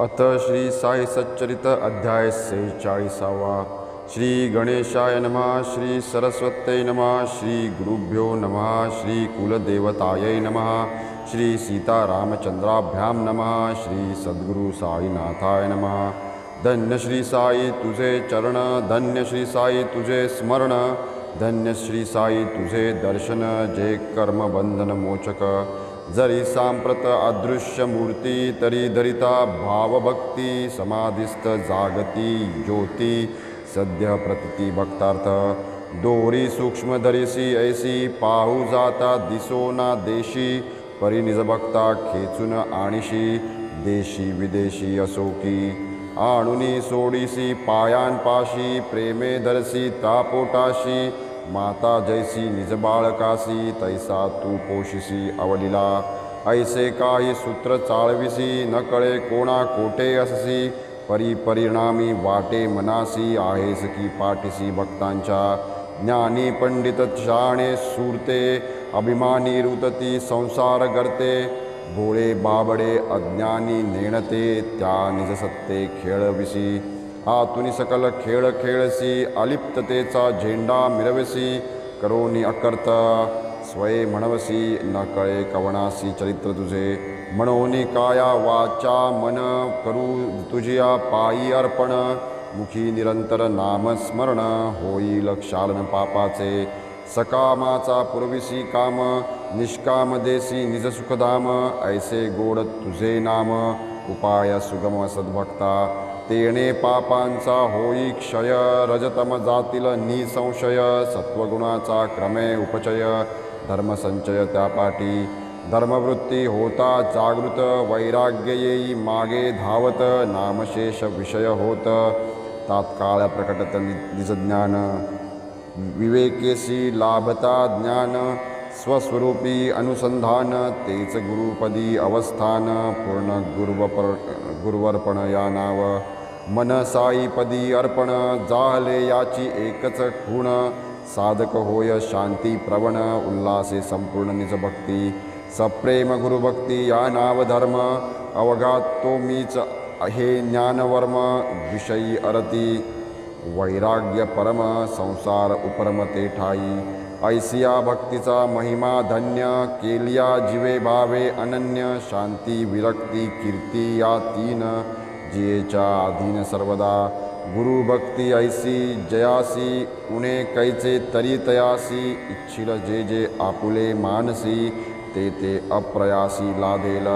अथ श्री साई सच्चरित अध्याय 46। श्री गणेशाय नमः। श्री सरस्वत्यै नमः। श्री गुरुभ्यो नमः। श्री कुलदेवतायै नमः। श्री सीतारामचंद्राभ्यां नमः। श्री सद्गुरु साईनाथाय नमः। धन्य श्री साई तुझे चरण, धन्य श्री साई तुझे स्मरण, धन्य श्री साई तुझे दर्शन, जे कर्मबंधन मोचक। जरी सांप्रत अदृश्य मूर्ती, तरी धरिता भावभक्ती, समाधिस्थ जागती ज्योती, सद्य प्रतिती भक्तार्थ। दोरी सूक्ष्म धरिसी ऐसी, पाहू जाता दिसो ना देशी, परी निज भक्ता खेचून आणिशी, देशी विदेशी असो की। आणुनी सोडीसी पायांपाशी, प्रेमे धरसी तापोटाशी, माता जैसी निज बाळकासी, तैसा तू पोशिसी अवलीला। ऐसे काही सूत्र चाळविसी, न कळे कोणा कोठे अससी, परिणामी वाटे मनासी, आहेस की पाठीसी भक्तांच्या। ज्ञानी पंडित शाणे सुरते, अभिमानी रुतती संसार गर्ते, भोळे बाबडे अज्ञानी नेणते, त्या निज सत्ते खेळविसी। आतुनी सकल खेळ खेळसी, अलिप्ततेचा झेंडा मिरवसी, करोनी अकर्त स्वये म्हणवसी, न कळे कवणासी चरित्र तुझे। म्हणोनी काया वाचा मन, करू तुझिया पायी अर्पण, मुखी निरंतर नामस्मरण, होईल क्षालन पापाचे। सकामाचा पुरविसी काम, निष्काम देसी निज सुखधाम, ऐसे गोड तुझे नाम, उपाय सुगम सद्भक्ता। तेणे पापांचा होई क्षय, रजतम जातील निसंशय, सत्वगुणाचा क्रमे उपचय, धर्मसंचय त्या पाठी। धर्मवृत्ती होता जागृत, वैराग्य येई मागे धावत, नामशेष विषय होत, तात्काळ प्रकटत निजज्ञान। विवेकेसी लाभता ज्ञान, स्वस्वरूपी अनुसंधान, तेच गुरुपदी अवस्थान, पूर्ण गुरुवर्पण या नाव। मन साईपदी अर्पण, जाहले याची एकच खूण, साधक होय शांती प्रवण, उल्हासे संपूर्ण निज भक्ती। सप्रेम गुरुभक्ती या नाव धर्म, अवघात तो मीच हे ज्ञानवर्म, विषयी अरती वैराग्य परम, संसार उपरम ते ठाई। ऐसिया भक्तीचा महिमा धन्य, केलिया जिवे भावे अनन्य, शांती विरक्ती कीर्ती या तीन, जियेच्या अधीन सर्वदा। गुरुभक्ती ऐसी जयासी, उणे कैचे तरी तयासी, इच्छिल जे जे आपुले मानसी, ते ते अप्रयासी लादेल।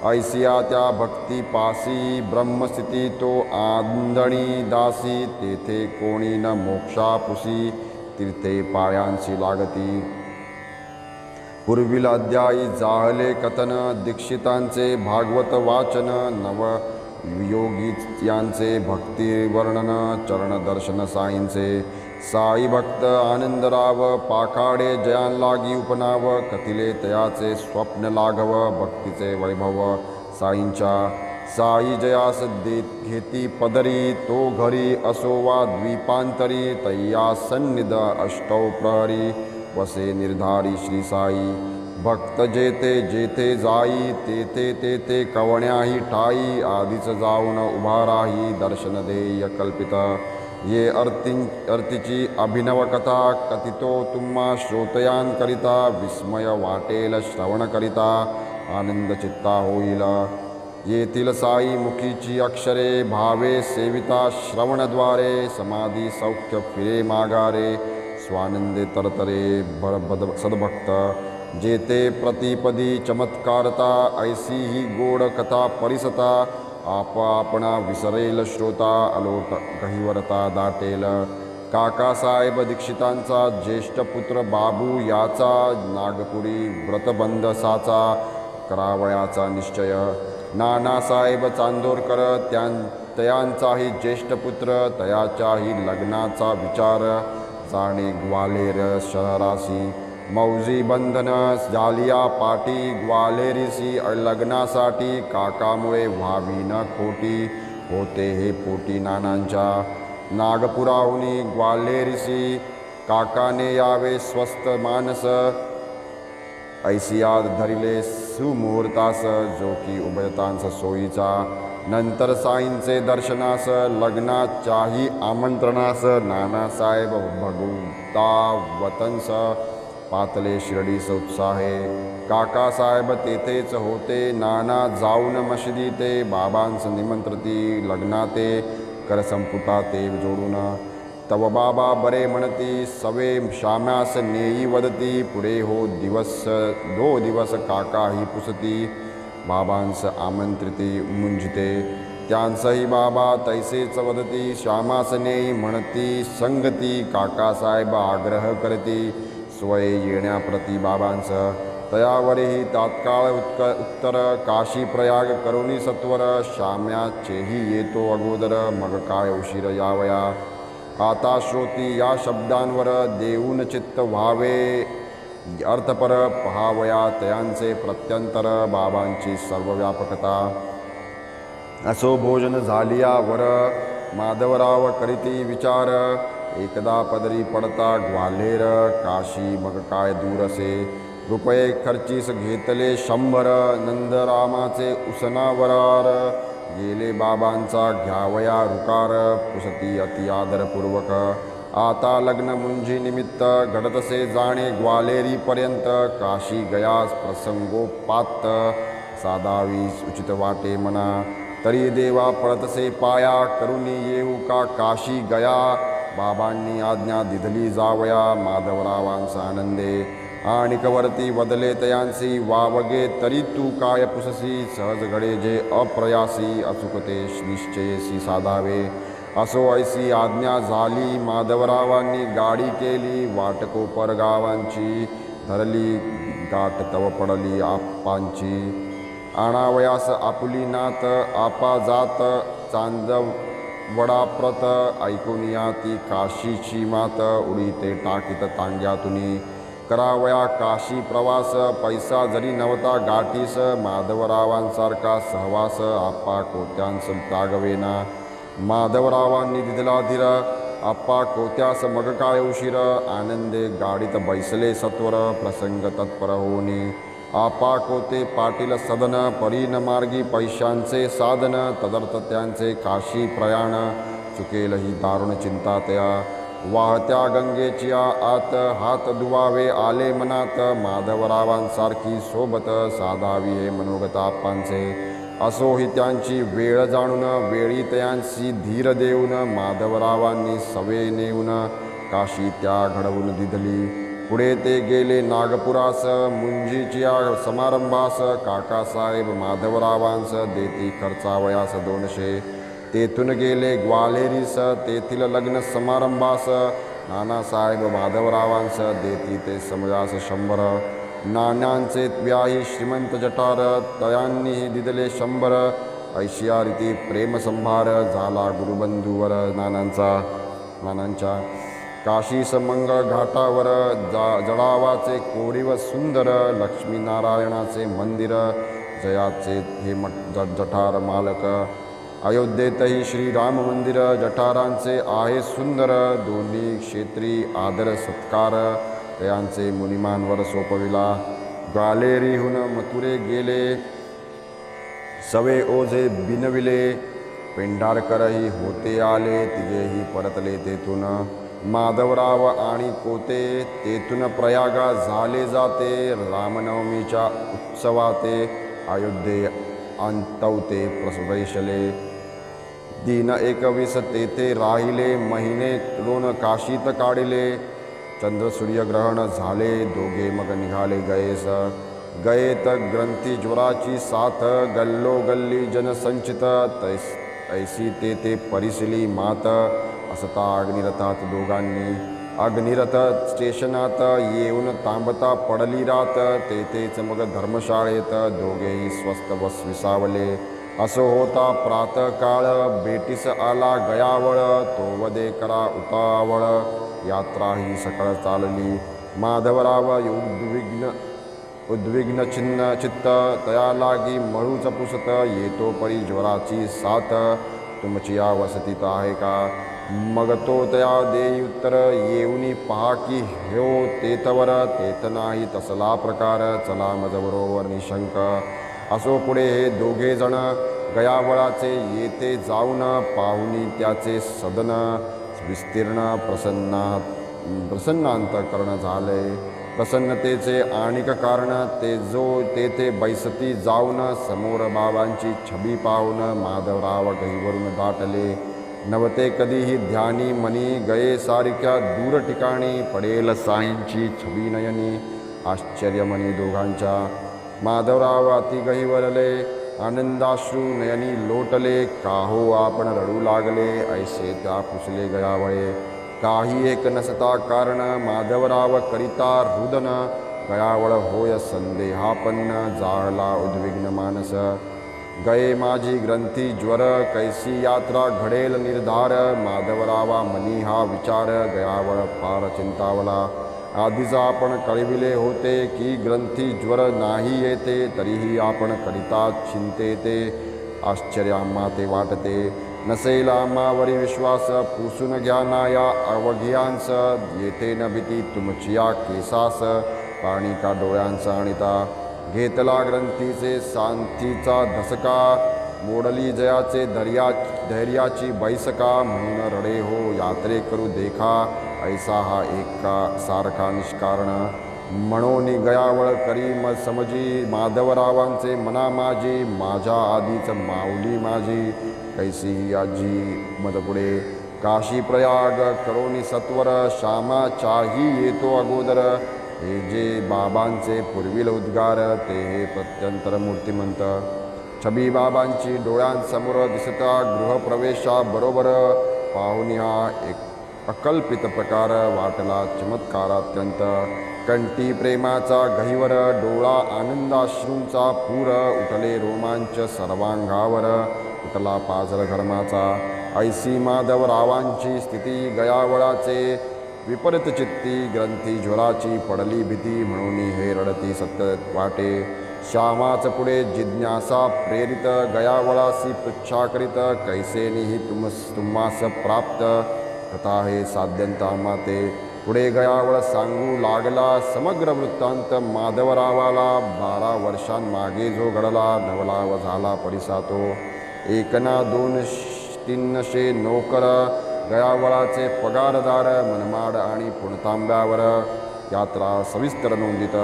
ऐसिया त्या भक्ती पासी, ब्रह्मस्थिती तो आंधणी दासी, तेथे कोणी न मोक्षापुसी, तीर्थे पायांची लागती। पूर्वील अध्यायी जाहले कथन, दीक्षितांचे भागवत वाचन, नव योगी यांचे भक्ती वर्णन, चरण दर्शन साईंचे। साई भक्त आनंदराव, पाखाडे जयान लागी उपनाव, कथिले तयाचे स्वप्न लाघव, भक्तीचे वैभव साईंच्या। साई जयास घेती पदरी, तो घरी असो वा द्वीपांतरी, तय्या सन्निध अष्टौ प्रहरी, वसे निर्धारी श्री साई। भक्त जेथे जेथे जाई, तेथे तेथे कवण्याही ठाई, आधीच जाऊन उभा राही, दर्शन देय कल्पित। ये अर्तीची अभिनव कथा, कथितो तुम्हा श्रोतयांकरिता, विस्मय वाटेल श्रवण करिता, आनंद चित्ता होईल। येथील साई मुखीची अक्षरे, भावे सेविता श्रवणद्वारे, समाधी सौख्य फिरे माघारे, स्वानंदे तरतरे सद्भक्त। जेते प्रतिपदी चमत्कारता, ऐसी ही गोड कथा परिसता, आपणा विसरेल श्रोता, अलोट गहिवरता दाटेल। काकासाहेब दीक्षितांचा ज्येष्ठ पुत्र बाबू याचा, नागपुरी व्रतबंध साचा, करावयाचा निश्चय। नानासाहेब चांदोरकर तयांचाही ज्येष्ठ पुत्र, तयाच्याही लग्नाचा विचार, जाणे ग्वालेर शहरासी। मौजी बंधन झालिया पाठी, ग्वालेरीसी लग्नासाठी, काकामुळे व्हावी न खोटी, होते हे पोटी नानांच्या। नागपुराहुनी ग्वालेरीसी, काकाने यावे स्वस्थ मानस, ऐसी याद धरिले सुमुहूर्तास जो की उभयतांस सोयीचा. नंतर साईंचे दर्शनास लग्नाच्याही आमंत्रणास नानासाहेब भगवता वतन्स पातले शिर्डीस उत्साहे. काकासाहेब तेथेच होते. नाना जाऊन मशिदी ते बाबांस निमंत्रती लग्नाते करसंपुटा ते जोडून. तव बाबा बरे म्हणती सवे शाम्यास नेई वदती. पुढे हो दिवस काका ही पुसती. बाबांस आमंत्रिती मुंजिते त्यांसही बाबा तैसेच वदती. श्यामास नेई म्हणती संगती. काकासाहेब आग्रह करती स्वय येण्याप्रती बाबांस. तयावरही तात्काळ उत्तर काशी प्रयाग करुणी सत्वर. श्याम्याचेही येतो अगोदर मग काय उशीर यावया. आता श्रोती या शब्दांवर देऊन चित्त व्हावे. अर्थपर पहावया तयांचे प्रत्यंतर. बाबांची सर्वव्यापकता. असो भोजन झालियावर माधवराव करीती विचार. एकदा पदरी पडता ग्वाल्हेर काशी मग काय दूर असे. रुपये खर्चीस घेतले 100. नंदरामाचे उसनावरार गेले बाबांचा घ्यावया रुकार. पुसती अति आदरपूर्वक. आता लग्न मुंजी निमित्त घडतसे जाणे ग्वालेरीपर्यंत. काशी गयास प्रसंगोपात साधावी उचित वाटे मना. तरी देवा पळतसे पाया करुणी येऊ का काशी गया. बाबांनी आज्ञा दिधली जावया माधवरावांस आनंदे. आणि कवरती वदले तयांसी वावगे तरी तू काय पुससी. सहज घडे जे अप्रयासी अचुकते निश्चयसी साधावे. असो ऐसी आज्ञा झाली. माधवरावांनी गाडी केली वाटकोपर गावांची. धरली गाठ तव पडली आपांची. आणावयास आपुली नात आपा जात चांदवडाप्रत. ऐकुनिया ती काशीची मात उडीते टाकीत तांग्यातुनी. करावया काशी प्रवास पैसा जरी नव्हता गाठीस. माधवरावांसारखा सहवास आपा कोत्यांस तागवेना. माधवरावांनी दिधला धीर आप्पा कोत्यास मग काय उशीर. आनंदे गाडीत बैसले सत्वर प्रसंग तत्पर होणे. आपा कोते पाटील सदन परीन मार्गी पैशांचे साधन. तदर्थ त्यांचे काशी प्रयाण चुकेल ही दारुण चिंता तया. वाहत्या गंगेची आत हात धुवावे आले मनात. माधवरावांसारखी सोबत साधावी हे मनोगत आप्पांचे. असो ही त्यांची वेळ जाणून वेळी त्यांची धीर देऊन. माधवरावांनी सवे नेऊन काशी त्या घडवून दिधली. पुढे ते गेले नागपुरास मुंजीच्या समारंभास. काकासाहेब माधवरावांस देती खर्चावयास 200. तेथून गेले ग्वाल्हेरीस तेथील लग्न समारंभास. नानासाहेब माधवरावांस देती ते समयास 100. नाण्यांचे व्याही श्रीमंत जठार तयांनीही दिदले 100. ऐशिया रीती प्रेमसंभार झाला गुरुबंधूवर नानांच्या. काशीस मंग घाटावर जडावाचे कोरीव सुंदर. लक्ष्मीनारायणाचे मंदिर जयाचे हे जठार मालक. अयोध्येतही श्रीराम मंदिर जठारांचे आहे सुंदर. दोन्ही क्षेत्री आदर सत्कार तयांचे मुनिमांवर सोपविला. ग्वाल्हेरीहून मथुरे गेले सवे ओझे बिनविले. पेंढारकरही होते आले तिघेही परतले तेथून. माधवराव आणि कोते तेथून प्रयागा झाले जाते. रामनवमीच्या उत्सवाते अयोध्ये अंतवते प्रवेशले. दिन 21 तेथे राहिले महिने 2 काशीत काढिले. चंद्रसूर्यग्रहण झाले दोघे मग निघाले गयेस. गयेत ग्रंथी ज्वराची साथ गल्लोगल्ली जनसंचित. ऐसी तेथे परिसली मात. असता अग्निरथात दोघांनी. अग्निरथ स्टेशनात येऊन तांबता पडली रात. तेथेच मग धर्मशाळेत दोघेही स्वस्त बस विसावले. असो होता प्रातःकाळ बेटीस आला गयावळ. तो वदे करा उतावळ यात्रा ही सकळ चालली. माधवराव उद्विग्न छिन्न चित्त तया लागी मळूच पुसत. येतो परी ज्वराची साथ तुमची या वसतीत आहे का. मग तो तया देई उत्तर, येऊनी पहा की ह्यो तेथवर तेथ नाही तसला प्रकार, चला मज बरोबर निशंक. असो पुढे हे दोघे जण गयावळाचे येथे जाऊन पाहुनी त्याचे सदन विस्तीर्ण प्रसन्नांतकरण झाले. प्रसन्नतेचे आणिक कारण ते जो तेथे बैसती जाऊन समोर बाबांची छबी पाहून माधवराव गहीवरून दाटले. नवते कधीही ध्यानी मनी गये सारख्या दूर ठिकाणी पडेल साईंची छबी नयनी. आश्चर्य मनी दोघांच्या. माधवराव अति गहिवरले, आनंदाश्रू नयनी लोटले. काहो आपण रडू लागले, ऐसे त्या पुसले गयावळे. काही एक नसता कारण माधवराव करिता रुदन. गयावळ होय संदेहापन्न, जाळला उद्विग्न मानस. गये माझी ग्रंथी ज्वर, कैसी यात्रा घडेल निर्धार. माधवरावा मनी हा विचार, गयावळ फार चिंतावला. आधीच आपण कळविले होते की ग्रंथी ज्वर नाही येते, तरीही आपण करिता चिंतेते. आश्चर्य आम्हा ते वाटते, नसेल आम्हावरी विश्वास. पुसून घ्या ना या अवघियांस, येथे न भीती तुमचिया केसास. पाणी का डोळ्यांचा आणिता, घेतला ग्रंथीचे सांथीचा धसका. मोडली जयाचे धैर्याची बैसका, म्हणून रडे हो यात्रे करू देखा. ऐसा हा एका सारखा निष्कारण. म्हणोनी गयावळ करी समजी, माधवरावांचे मना माझी. माझ्या आधीच माऊली माझी, कैसी आजी मदपुढे. काशी प्रयाग करोनी सत्वर, श्यामाचाही येतो अगोदर. हे जे बाबांचे पूर्वील उद्गार, ते हे प्रत्यंतर मूर्तिमंत. छबी बाबांची डोळ्यांसमोर दिसता, गृहप्रवेशाबरोबर पाहुणी हा एक अकल्पित प्रकार वाटला चमत्कारात्यंत. कंठी प्रेमाचा गहिवर, डोळा आनंदाश्रूंचा पूर. उठले रोमांच सर्वांगावर, उठला पाझर धर्माचा. ऐसी माधवरावांची स्थिती, गयावळाचे विपरीत चित्ती. ग्रंथी ज्वराची पडली भीती, म्हणून हे रडती सत्य वाटे. श्यामाच पुढे जिज्ञासा प्रेरित, गयावळासी पृच्छा करीत. कैसे निही तुम्हास प्राप्त, कथा हे साध्यंत आम्हा ते. पुढे गयावळ सांगू लागला समग्र वृत्तांत माधवरावाला. 12 वर्षांमागे जो घडला, नवलाव झाला परिसा तो. एकना 2-300 नोकर, गयावळाचे पगारदार. मनमाड आणि पुणतांब्यावर यात्रा सविस्तर नोंदित.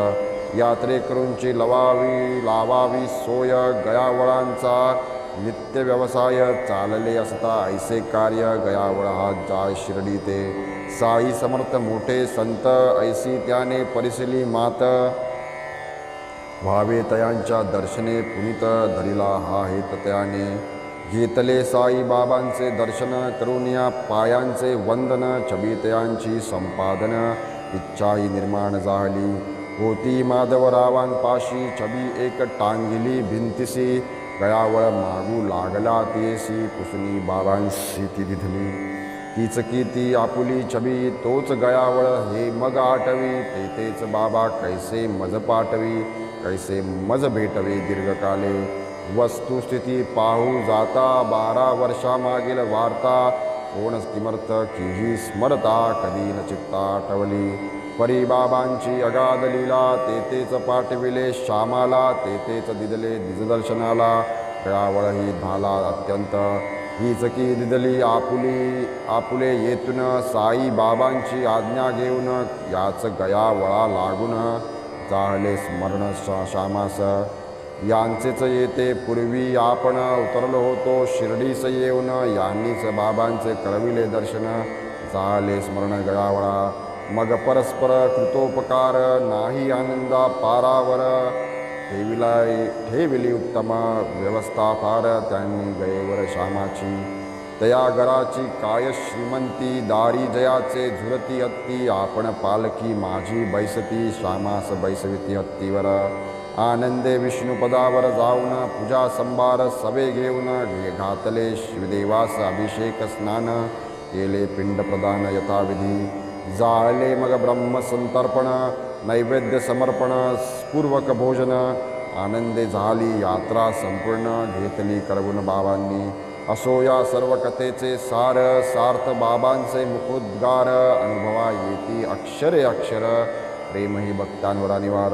यात्रेकरूंची लावावी सोय. गयावळांचा नित्य व्यवसाय चालले असता ऐसे कार्य. गयावळ हा जाय शिर्डी ते. साई समर्थ मोठे संत, ऐसी त्याने परिसली मात. व्हावे तयांच्या दर्शने पुनीत, धरिला हा हेत त्याने. घेतले साई बाबांचे दर्शन, करून या पायांचे वंदन. छबी तयांची संपादन, इच्छाही निर्माण झाली. होती माधवरावांपाशी छबी एक टांगिली भिंतीसी. गयावळ मागू लागला तियेसी, पुसनी बाबांशी ती दिधली. तीच की ती आपुली छबी, तोच गयावळ हे मग आठवी. तेथेच बाबा कैसे मज पाठवी, कैसे मज भेटवे दीर्घकाले. वस्तुस्थिती पाहू जाता, 12 वर्षामागील वार्ता. कोण किमर्थ किही स्मरता, कधी न चित्ता आठवली. परी बाबांची अगाध लीला, तेथेच पाठविले श्यामाला. तेथेच दिदले दिजदर्शनाला, गयावळ ही झाला अत्यंत. हीच की दिदली आपुले येतून, साई बाबांची आज्ञा घेऊन. याच गयावळा लागून, जाहले स्मरण श्यामास. यांचेच येते पूर्वी आपण उतरलो होतो शिर्डीस येऊन. यांनीच बाबांचे कळविले दर्शन, जाहले स्मरण गयावळा. मग परस्पर कृतोपकार, नाही आनंदा पारावर. ठेविली उत्तम व्यवस्था फार, त्यांनी गयेवर श्यामाची. तया घराची काय श्रीमंती, दारी जयाचे झुरती हत्ती. आपण पालखी माझी बैसती, श्यामास बैसविती हत्तीवर. आनंदे विष्णुपदावर जाऊन, पूजा संभार सवे घेऊन. घातले शिवदेवास अभिषेक स्नान, केले पिंड प्रदान यथाविधी. जाळले मग ब्रह्मसंतर्पण, नैवेद्य समर्पण पूर्वक भोजन. आनंदे झाली यात्रा संपूर्ण, घेतली करवून बाबांनी. असो या सर्व कथेचे सार, सार्थ बाबांचे मुखोद्गार, अनुभवा येती अक्षरे अक्षर, प्रेम ही भक्तांवर अनिवार.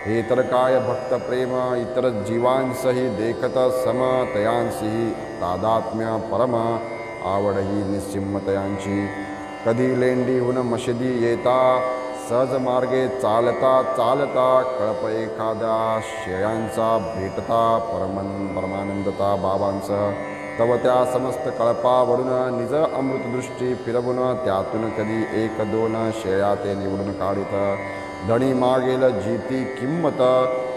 हे तर काय भक्त प्रेम, इतर जीवांसही देखत सम, तयांसी तादात्म्य परम, आवड ही निस्सिम तयांची. कधी लेंडीहून मशिदी येता, सहज मार्गे चालता चालता, कळप एखाद्या शेळ्यांचा भेटता, परमानंदता बाबांचं. तव त्या समस्त कळपावरून निज अमृतदृष्टी फिरवून, त्यातून कधी एक दोन शेळ्या ते निवडून काढीत. धणी मागेल जीती किंमत,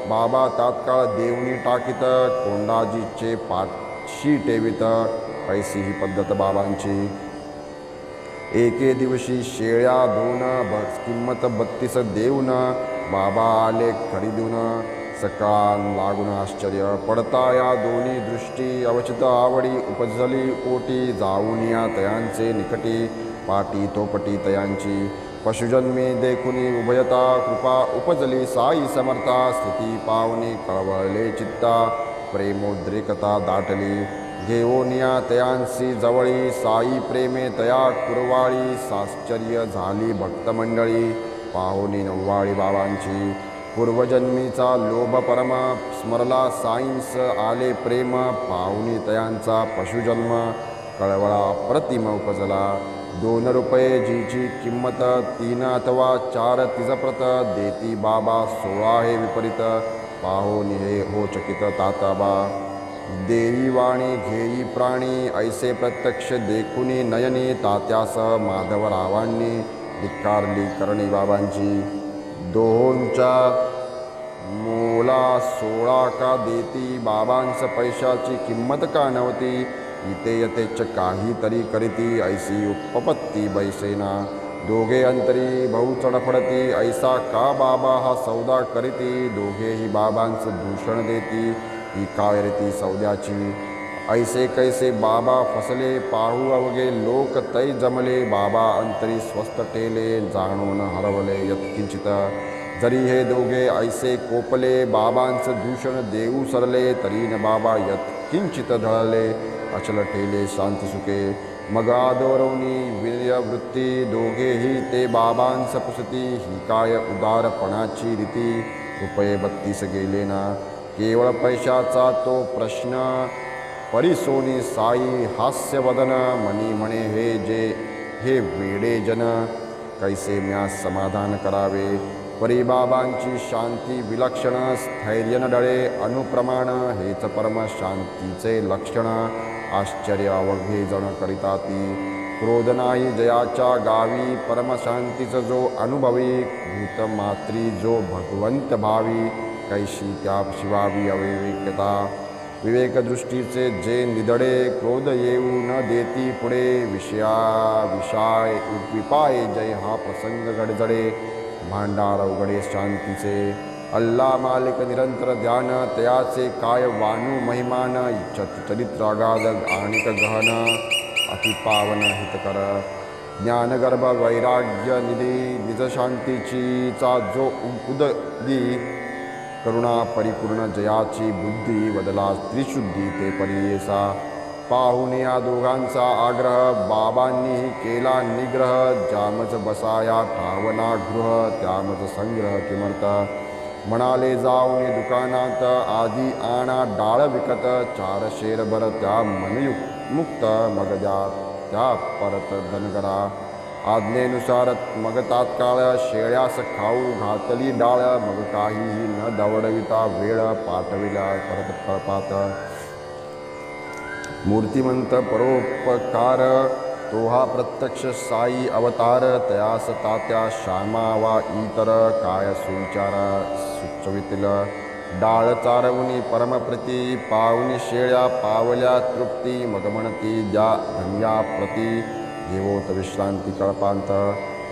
बाबा तात्काळ देवणी टाकीत, कोंडाजीचे पाठशी ठेवीत, ऐसी ही पद्धत बाबांची. एके दिवशी शेळ्या दोन, किंमत 32 देऊन, बाबा आले खरीदून. सकाळ लागून आश्चर्य पडता या दोन्ही दृष्टी, अवचित आवडी उपजली ओटी, जाऊन या तयांचे निकटी, पाटी तोपटी तयांची. पशुजन्मी देखुनी उभयता, कृपा उपजली साई समर्था, स्थिती पावनी कळवळले चित्ता, प्रेमोद्रेकता दाटली. घेऊनिया तयांसी जवळी, साई प्रेमे तया कुरवाळी, साश्चर्य झाली भक्तमंडळी, पाहुनी नव्वाळी बाबांची. पूर्वजन्मीचा लोभ परम, स्मरला साईंस आले प्रेम, पाहुनी तयांचा पशुजन्म, कळवळा प्रतिम उपजला. 2 रुपये जीची किंमत, 3 अथवा 4 तिजप्रत, देती बाबा 16 हे विपरीत, पाहुनी हे हो चकित ताताबा. देई वाणी घेई प्राणी, ऐसे प्रत्यक्ष देखुनी नयनी, तात्यास माधवरावांनी धिक्कारली करणी बाबांची. दोहोंच्या मोला 16 का देती, बाबांस पैशाची किंमत का नव्हती, इते यथेच काहीतरी करीती, ऐसी उपपत्ती बैसेना. दोघे अंतरी बहु चढफडती, ऐसा का बाबा हा सौदा करीती, दोघेही बाबांचं दूषण देती, ही काय रीती सौद्याची. ऐसे कैसे बाबा फसले, पाहू अवघे लोक तै जमले, बाबा अंतरी स्वस्त ठेले, जाणून हरवले यत्किंचित. जरी हे दोघे ऐसे कोपले, बाबांचं दूषण देऊ सरले, तरी न बाबा यत्किंचित ढळले, अचल ठेले शांती सुखे. मग आदोरवनी वीर्यवृत्ती, दोघेही ते बाबांस पुसती, ही काय उदारपणाची रीती. रुपये 32 गेले ना, केवळ पैशाचा तो प्रश्न, परिसोनी साई हास्यवदन, मनी म्हणे हे वेडे जन, कैसे म्या समाधान करावे. परी बाबांची शांती विलक्षण, स्थैर्य न डळे अनुप्रमाण, हेच परम शांतीचे लक्षण, आश्चर्य अवघे जण करिताती. क्रोध नाही जयाच्या गावी, परमशांतीच जो अनुभवी, भूतमात्री जो भगवंत भावी, कैशी त्या शिवावी अविवेकता. विवेकदृष्टीचे जे निधडे, क्रोध येऊ न देती पुढे, विषाय विपाये जय हा प्रसंग गडजडे, भांडार उघडे शांतीचे. अल्ला मालिक निरंतर ध्यान, तयाचे काय वानू महिमान, चरित्र अगाध आणिक गहन, अतिपावन हितकर. ज्ञानगर्भ वैराग्य निधी, निज शांतीचीचा जो उददी, करुणा परिपूर्ण जयाची बुद्धी, वदला त्रिशुद्धी ते परियेसा. पाहून या दोघांचा आग्रह, बाबांनीही केला निग्रह, ज्यामज बसाया ठावना गृह, त्यामज संग्रह किमर्थ. म्हणाले जाऊन दुकानात, आधी आणा डाळ विकत, 4 शेरभर त्या मनमुक्त, मग द्या त्या परत धनगरा. आज्ञेनुसार मग तात्काळ शेळ्यास खाऊ घातली डाळ, मग काहीही न दवडविता वेळ पाठविला परत कळपात. मूर्तिमंत परोपकार, तो हा प्रत्यक्ष साई अवतार, तयास तात्या श्यामा वा इतर, काय सुविचार सुचवितील. डाळ चारवुनी परमप्रीती, पावनी शेळ्या पावल्या तृप्ती, मग म्हणती द्या धन्या प्रती, घेवोत विश्रांती कळपांत.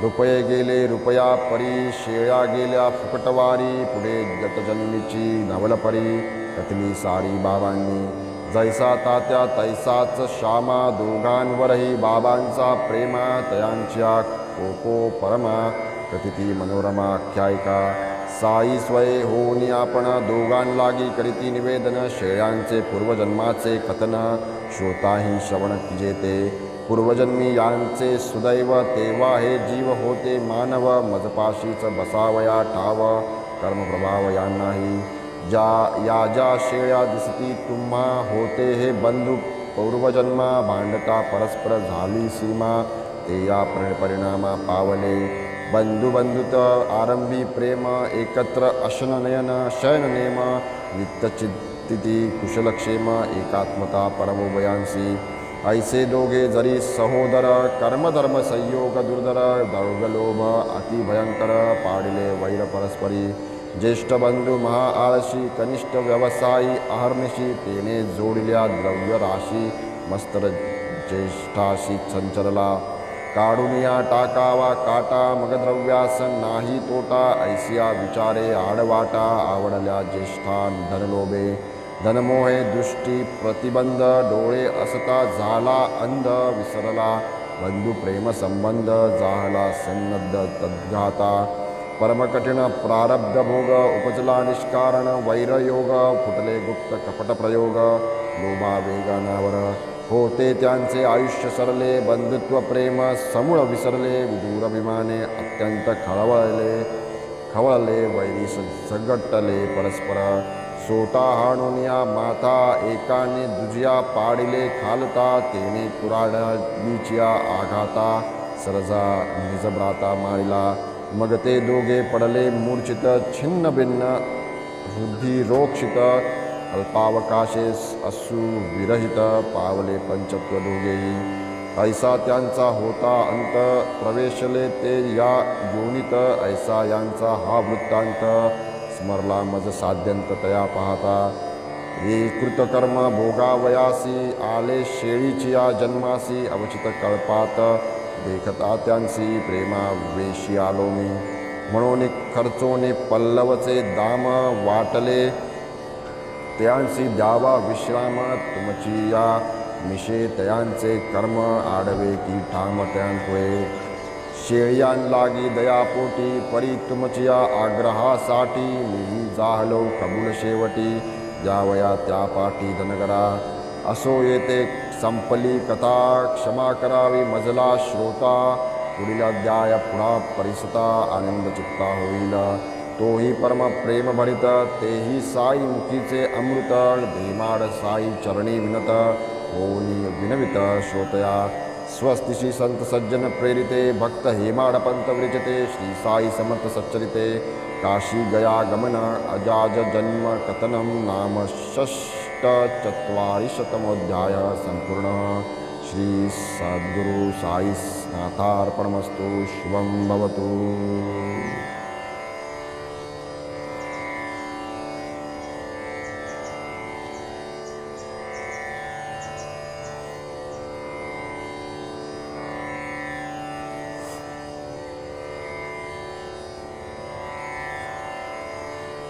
रुपये गेले रुपया परी, शेळ्या गेल्या फुकटवारी, पुढे जतजन्मीची नवलपरी, कथली सारी बाबांनी. जैसा तात्या तैसाच श्यामा, दोघांवरही बाबांचा प्रेमा, तयांच्या कोको परमा, कथिती मनोरमा आख्यायिका. साई स्वये होनी आपण दोघांलागी करीती निवेदन शेळ्यांचे पूर्वजन्माचे कथन श्रोताही श्रवण जेते पूर्वजन्मी यांचे सुदैव तेव्हा हे जीव होते मानव मजपाशीच बसावया ठाव कर्मप्रभाव यांनाही ज्या शेळ्या दिसती तुम्हा होते हे बंधू पूर्वजन्मा भांडता परस्पर झाली सीमा ते या परिणामा पावले बंधुत आरंभी प्रेम एकत्र अशननयन शयननेम नित्यचित्ती कुशलक्षेम एकात्मता परमोभयांसी ऐसे दोघे जरी सहोदर कर्मधर्म संयोग दुर्धर दौर्गलोभ अतिभयंकर पाडिले वैर परस्परी ज्येष्ठ बंधू महाआळशी कनिष्ठ व्यवसायी अहर्निशी तेने जोडल्या द्रव्य राशी मस्तर ज्येष्ठाशी संचरला काढूनिया टाकावा काटा मग द्रव्यास नाही तोटा ऐसिया विचारे आडवाटा आवडल्या ज्येष्ठा धनलोभे धनमोहे दृष्टी प्रतिबंध डोळे असता झाला अंध विसरला बंधू प्रेम संबंध जाहला सन्नद्ध तद्घाता परमकठीण प्रारब्ध भोग उपजला निष्कारण वैरयोग फुटले गुप्त कपट प्रयोग लोभा वेगानावर होते त्यांचे आयुष्य सरले बंधुत्व प्रेम समूळ विसरले विदूर अभिमाने अत्यंत खवळले वैरी सगटले परस्पर सोटा हाणुनिया माथा एकाने दुजिया पाडिले खालता तेने कुराडीच्या आघाता सरजा निजभ्राता मारिला मग ते दोघे पडले मूर्छित छिन्न भिन्न हृदी रोक्षित अल्पावकाशे असू विरहित पावले पंचत्व दोघेही ऐसा त्यांचा होता अंत प्रवेशले ते या योनित ऐसा यांचा हा वृत्तांत स्मरला मज साध्यंत तया पाहता हे कृतकर्म भोगावयासी आले शेळीची या जन्मासी अवचित कळपात देखता त्यांसी प्रेमा वेशी आलो मी म्हणून खर्चोने पल्लवचे दाम वाटले त्यांसी द्यावा विश्राम तुमची या मिशे तयांचे कर्म आडवे की ठाम त्यांतवे शेळ्यांलागी दयापोटी परी तुमच्या आग्रहासाठी मी जाहलो कबूल शेवटी द्यावया त्या पाठी धनगरा असो येते संपली कथा क्षमा करावी मजला श्रोता पुढील अध्याय पुन्हा परिसता आनंद चित्ता होईल तोही परम प्रेम भरित तेही साई मुखीचे अमृत भीमाड साई चरणी विनत होनी विनवित श्रोतया स्वस्तिशी संत सज्जन प्रेरिते भक्त हेमाड पंत विरचिते श्री साई समर्थ सच्चरिते काशी गया गमन अजाज जन्म कथनम नाम षष्टचत्वारिशतमोऽध्याय संपूर्ण श्री सद्गुरु साई नाथार्पणमस्तु शुभं भवतु।